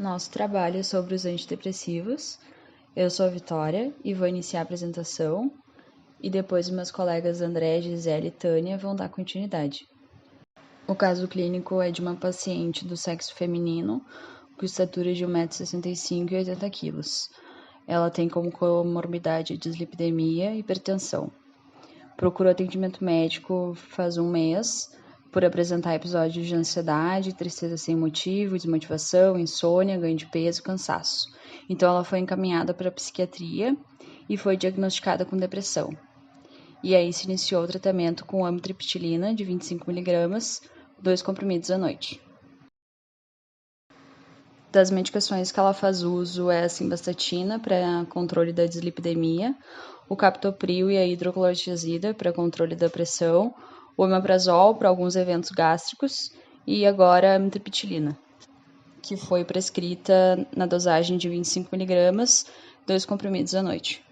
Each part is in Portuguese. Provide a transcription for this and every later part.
Nosso trabalho é sobre os antidepressivos. Eu sou a Vitória e vou iniciar a apresentação, e depois meus colegas André, Gisele e Tânia vão dar continuidade. O caso clínico é de uma paciente do sexo feminino, com estatura de 1,65 m e 80 kg. Ela tem como comorbidade dislipidemia e hipertensão. Procurou atendimento médico faz um mês, por apresentar episódios de ansiedade, tristeza sem motivo, desmotivação, insônia, ganho de peso, cansaço. Então ela foi encaminhada para a psiquiatria e foi diagnosticada com depressão. E aí se iniciou o tratamento com amitriptilina de 25 mg, 2 comprimidos à noite. Das medicações que ela faz uso é a simvastatina para controle da dislipidemia, o captopril e a hidroclorotiazida para controle da pressão, o omeprazol para alguns eventos gástricos e agora a amitriptilina, que foi prescrita na dosagem de 25 mg, 2 comprimidos à noite.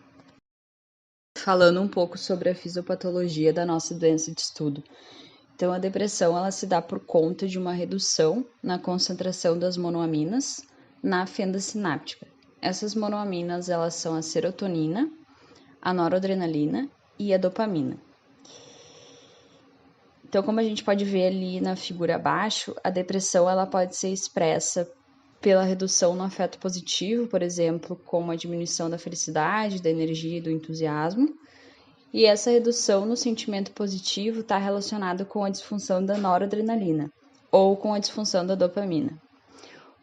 Falando um pouco sobre a fisiopatologia da nossa doença de estudo. Então, a depressão ela se dá por conta de uma redução na concentração das monoaminas na fenda sináptica. Essas monoaminas elas são a serotonina, a noradrenalina e a dopamina. Então, como a gente pode ver ali na figura abaixo, a depressão ela pode ser expressa pela redução no afeto positivo, por exemplo, como a diminuição da felicidade, da energia e do entusiasmo. E essa redução no sentimento positivo está relacionada com a disfunção da noradrenalina ou com a disfunção da dopamina.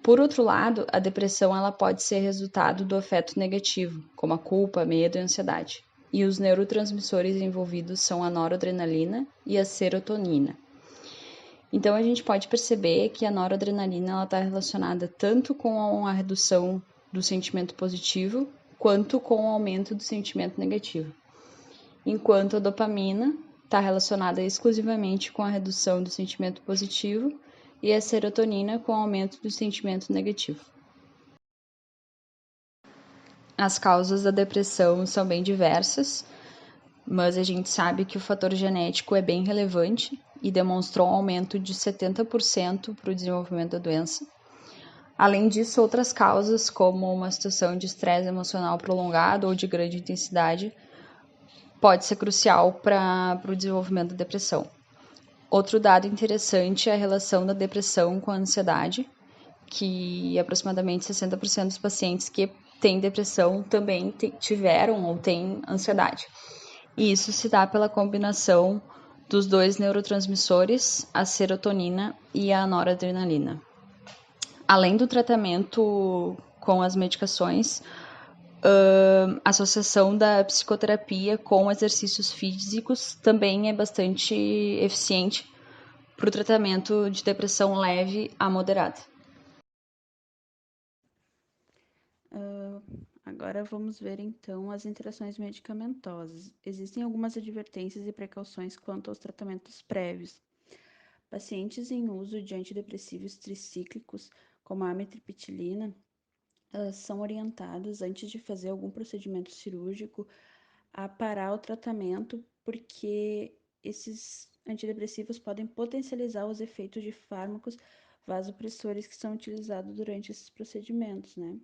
Por outro lado, a depressão ela pode ser resultado do afeto negativo, como a culpa, medo e ansiedade. E os neurotransmissores envolvidos são a noradrenalina e a serotonina. Então a gente pode perceber que a noradrenalina está relacionada tanto com a redução do sentimento positivo quanto com o aumento do sentimento negativo. Enquanto a dopamina está relacionada exclusivamente com a redução do sentimento positivo e a serotonina com o aumento do sentimento negativo. As causas da depressão são bem diversas, mas a gente sabe que o fator genético é bem relevante e demonstrou um aumento de 70% para o desenvolvimento da doença. Além disso, outras causas, como uma situação de estresse emocional prolongado ou de grande intensidade, pode ser crucial para o desenvolvimento da depressão. Outro dado interessante é a relação da depressão com a ansiedade, que aproximadamente 60% dos pacientes que têm depressão também tiveram ou têm ansiedade. E isso se dá pela combinação dos dois neurotransmissores, a serotonina e a noradrenalina. Além do tratamento com as medicações, a associação da psicoterapia com exercícios físicos também é bastante eficiente para o tratamento de depressão leve a moderada. Agora vamos ver então as interações medicamentosas. Existem algumas advertências e precauções quanto aos tratamentos prévios. Pacientes em uso de antidepressivos tricíclicos, como a amitriptilina, são orientados, antes de fazer algum procedimento cirúrgico, a parar o tratamento, porque esses antidepressivos podem potencializar os efeitos de fármacos vasopressores que são utilizados durante esses procedimentos, né?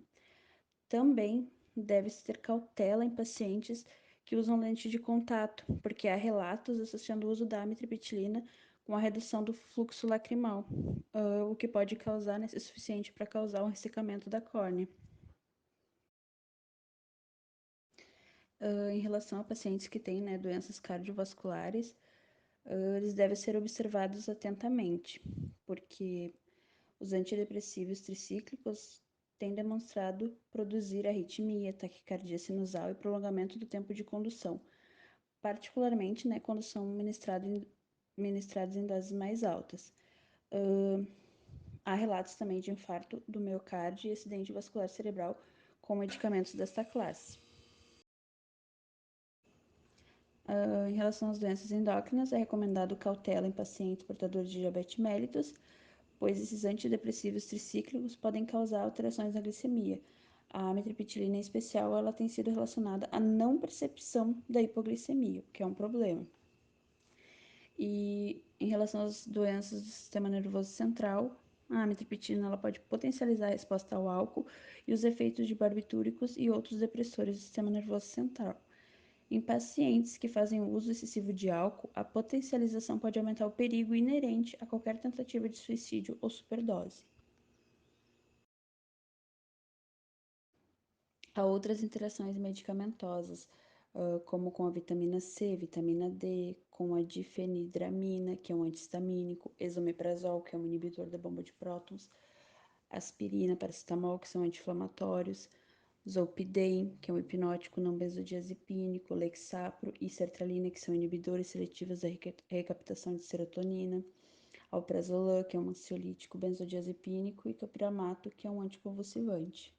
Também deve-se ter cautela em pacientes que usam lente de contato, porque há relatos associando o uso da amitriptilina com a redução do fluxo lacrimal, o que pode causar, né, ser suficiente para causar um ressecamento da córnea. Em relação a pacientes que têm, né, doenças cardiovasculares, eles devem ser observados atentamente, porque os antidepressivos tricíclicos têm demonstrado produzir arritmia, taquicardia sinusal e prolongamento do tempo de condução, particularmente, né, quando são ministrados em doses mais altas. Há relatos também de infarto do miocárdio e acidente vascular cerebral com medicamentos desta classe. Em relação às doenças endócrinas, é recomendado cautela em pacientes portadores de diabetes mellitus, pois esses antidepressivos tricíclicos podem causar alterações na glicemia. A amitriptilina, em especial, ela tem sido relacionada à não percepção da hipoglicemia, o que é um problema. E em relação às doenças do sistema nervoso central, A amitriptilina ela pode potencializar a resposta ao álcool e os efeitos de barbitúricos e outros depressores do sistema nervoso central. Em pacientes que fazem uso excessivo de álcool, a potencialização pode aumentar o perigo inerente a qualquer tentativa de suicídio ou superdose. Há outras interações medicamentosas, como com a vitamina C, vitamina D, com a difenidramina, que é um antihistamínico, esomeprazol, que é um inibidor da bomba de prótons, aspirina, paracetamol, que são anti-inflamatórios, zolpidem, que é um hipnótico não benzodiazepínico, lexapro e sertralina, que são inibidores seletivos da recaptação de serotonina, alprazolam, que é um ansiolítico benzodiazepínico, e topiramato, que é um anticonvulsivante.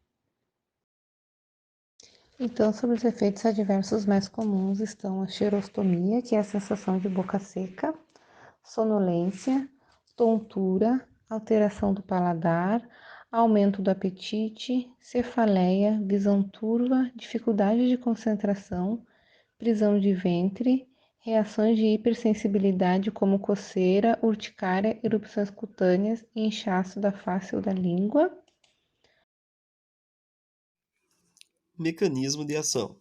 Então, sobre os efeitos adversos mais comuns estão a xerostomia, que é a sensação de boca seca, sonolência, tontura, alteração do paladar, aumento do apetite, cefaleia, visão turva, dificuldade de concentração, prisão de ventre, reações de hipersensibilidade como coceira, urticária, erupções cutâneas e inchaço da face ou da língua. Mecanismo de ação.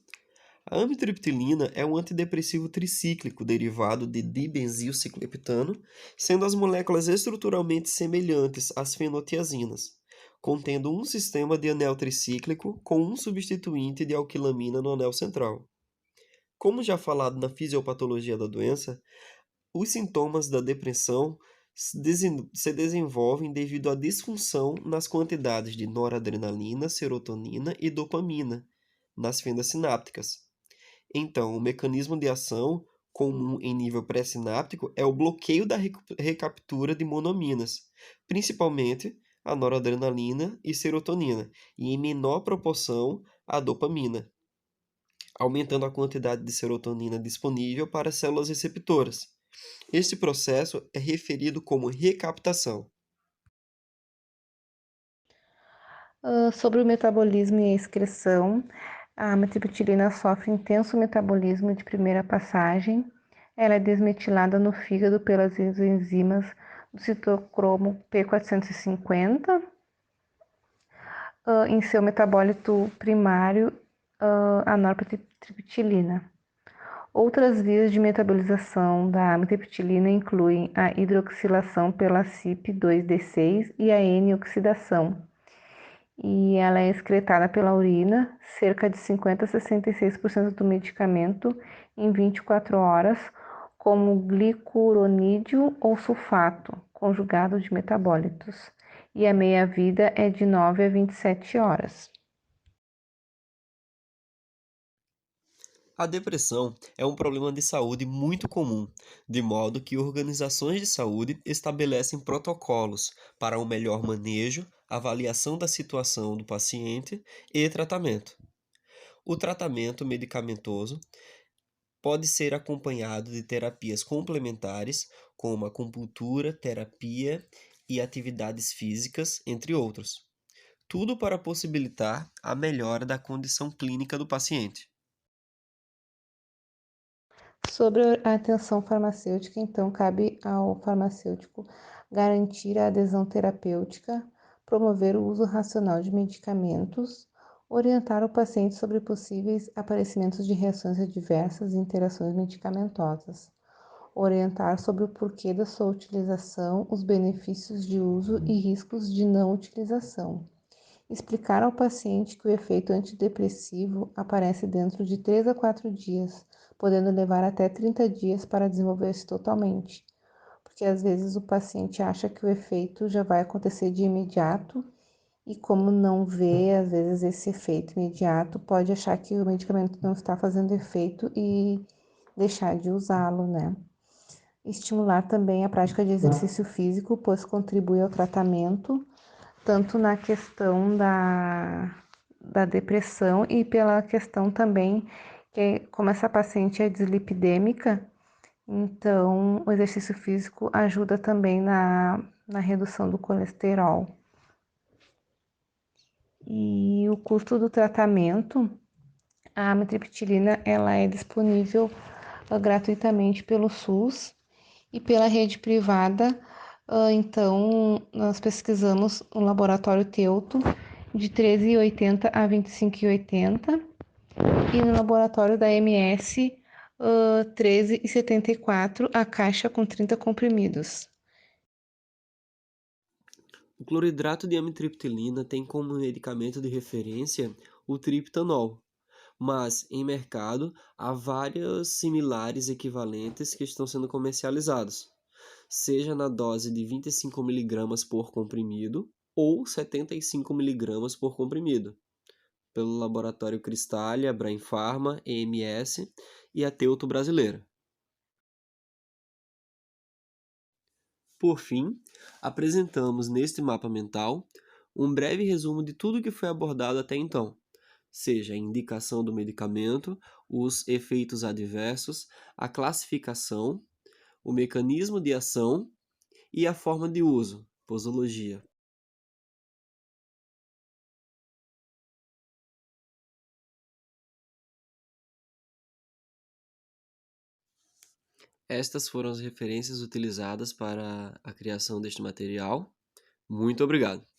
A amitriptilina é um antidepressivo tricíclico derivado de dibenzilcicloheptano, sendo as moléculas estruturalmente semelhantes às fenotiazinas, contendo um sistema de anel tricíclico com um substituinte de alquilamina no anel central. Como já falado na fisiopatologia da doença, os sintomas da depressão se desenvolvem devido à disfunção nas quantidades de noradrenalina, serotonina e dopamina nas fendas sinápticas. Então, o mecanismo de ação comum em nível pré-sináptico é o bloqueio da recaptura de monoaminas, principalmente a noradrenalina e serotonina, e em menor proporção a dopamina, aumentando a quantidade de serotonina disponível para as células receptoras. Este processo é referido como recaptação. Sobre o metabolismo e a excreção, a amitriptilina sofre intenso metabolismo de primeira passagem. Ela é desmetilada no fígado pelas enzimas do citocromo P450. Em seu metabólito primário, a nortriptilina. Outras vias de metabolização da amitriptilina incluem a hidroxilação pela CYP2D6 e a N-oxidação. E ela é excretada pela urina, cerca de 50 a 66% do medicamento em 24 horas, como glicuronídeo ou sulfato, conjugado de metabólitos. E a meia-vida é de 9 a 27 horas. A depressão é um problema de saúde muito comum, de modo que organizações de saúde estabelecem protocolos para o melhor manejo, avaliação da situação do paciente e tratamento. O tratamento medicamentoso pode ser acompanhado de terapias complementares, como acupuntura, terapia e atividades físicas, entre outros. Tudo para possibilitar a melhora da condição clínica do paciente. Sobre a atenção farmacêutica, então, cabe ao farmacêutico garantir a adesão terapêutica, promover o uso racional de medicamentos, orientar o paciente sobre possíveis aparecimentos de reações adversas e interações medicamentosas, orientar sobre o porquê da sua utilização, os benefícios de uso e riscos de não utilização. Explicar ao paciente que o efeito antidepressivo aparece dentro de 3 a 4 dias, podendo levar até 30 dias para desenvolver-se totalmente, porque às vezes o paciente acha que o efeito já vai acontecer de imediato e como não vê, às vezes, esse efeito imediato, pode achar que o medicamento não está fazendo efeito e deixar de usá-lo, né? Estimular também a prática de exercício físico, pois contribui ao tratamento, tanto na questão da depressão e pela questão também que, como essa paciente é dislipidêmica, então o exercício físico ajuda também na redução do colesterol. E o custo do tratamento, a amitriptilina, ela é disponível gratuitamente pelo SUS e pela rede privada Então, nós pesquisamos no laboratório Teuto de 13,80 a 25,80 e no laboratório da MS 13,74 a caixa com 30 comprimidos. O cloridrato de amitriptilina tem como medicamento de referência o triptanol, mas em mercado há vários similares equivalentes que estão sendo comercializados, seja na dose de 25 mg por comprimido ou 75 mg por comprimido, pelo laboratório Cristália, Brain Pharma, EMS e a Teuto brasileira. Por fim, apresentamos neste mapa mental um breve resumo de tudo que foi abordado até então, seja a indicação do medicamento, os efeitos adversos, a classificação, o mecanismo de ação e a forma de uso, posologia. Estas foram as referências utilizadas para a criação deste material. Muito obrigado!